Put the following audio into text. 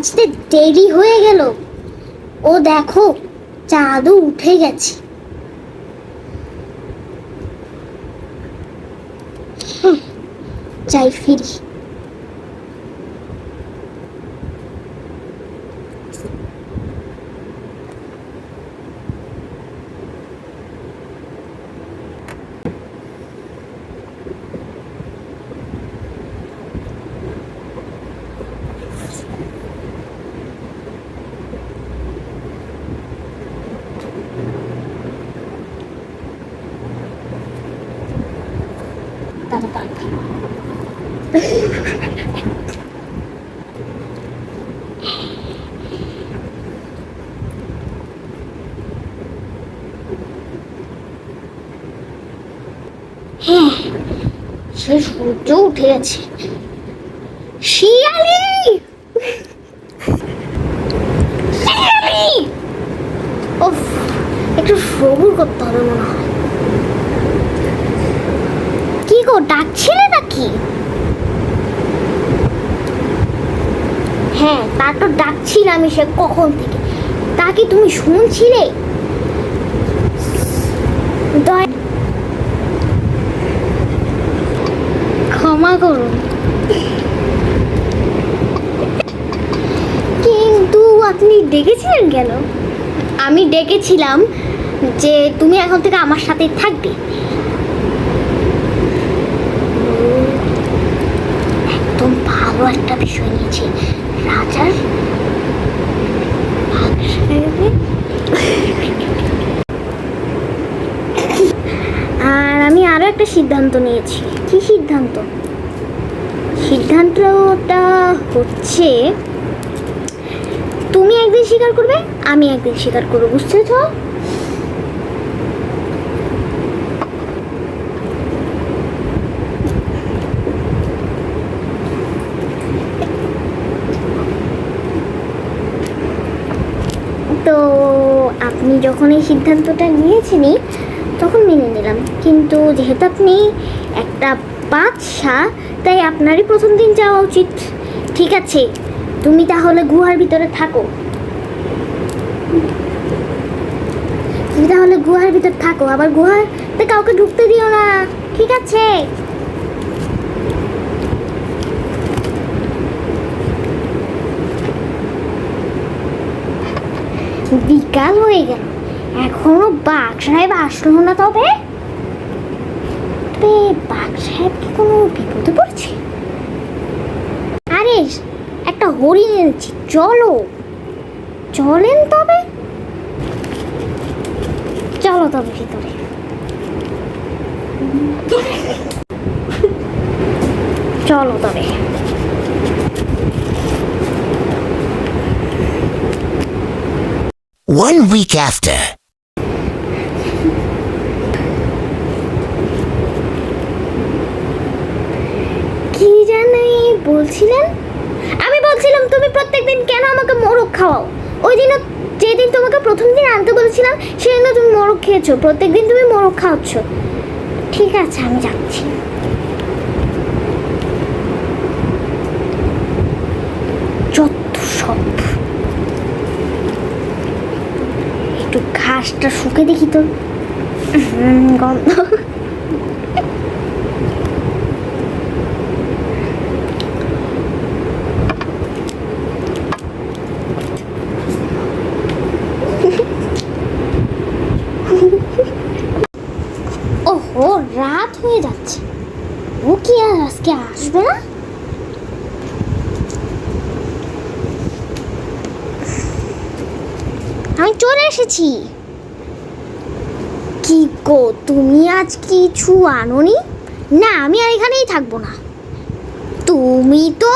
আসতে দেরি হয়ে গেল। ও দেখো, চাঁদও উঠে গেছে। যাই ফিরি। হ্যাঁ, সে সূর্য উঠে গেছে। শিয়ালি, শিয়ালি, ওফ, একটু সবুর করতে হবে মনে হয়। কি গো, ডাকছিলে নাকি? হ্যাঁ, তা তো ডাকছিলাম সে কখন থেকে। তা কি তুমি শুনছিলে? ক্ষমা করুন, কিন্তু আপনি ডেকেছিলেন কেন? আমি ডেকেছিলাম যে তুমি এখন থেকে আমার সাথে থাকবে। একদম ভালো একটা বিষয় নিয়েছি, রাজার আর আমি আরো একটা সিদ্ধান্ত নিয়েছি। কি সিদ্ধান্ত? সিদ্ধান্তটা হচ্ছে তুমি একদিন স্বীকার করবে, আমি একদিন স্বীকার করবো, বুঝতেছ? তো আপনি যখন এই সিদ্ধান্তটা নিয়েছেনই তখন মেনে নিলাম, কিন্তু যেহেতু আপনি একটা বাদশা, তাই আপনারই প্রথম দিন যাওয়া উচিত। ঠিক আছে, তুমি তাহলে গুহার ভিতরে থাকো। তুমি তাহলে গুহার ভিতর থাকো, আবার গুহাতে কাউকে ঢুকতে দিও না, ঠিক আছে? বিকাল হয়ে গেল, এখনো বাঘ সাহেব আসলো না। তবে বাঘ সাহেব কি কোনো বিপদে পড়ছে? আরে, একটা হরিণ এনেছি, চলো, চলেন তবে, চলো তবে ভিতরে। চলো তবে। One week after. কি জানি বলছিলেন? আমি বলছিলাম তুমি প্রত্যেকদিন কেন আমাকে মোরগ খাওয়াও? ওই দিন, যেদিন তোমাকে প্রথম দিন আনতে বলেছিলাম সেদিন তুমি মোরগ খেয়েছো, প্রত্যেকদিন তুমি মোরগ খাওয়াচ্ছ। ঠিক আছে, আমি যাচ্ছি। যত সব, একটু ঘাসটা শুকে দেখি তো। গন্ধ। ওহো, রাত হয়ে যাচ্ছে। ও কি আর আজকে আসবে না? আমি চলে এসেছি। কি গো, তুমি আজ কিছু আনোনি? না, আমি আর এখানেই থাকবো না। তুমি তো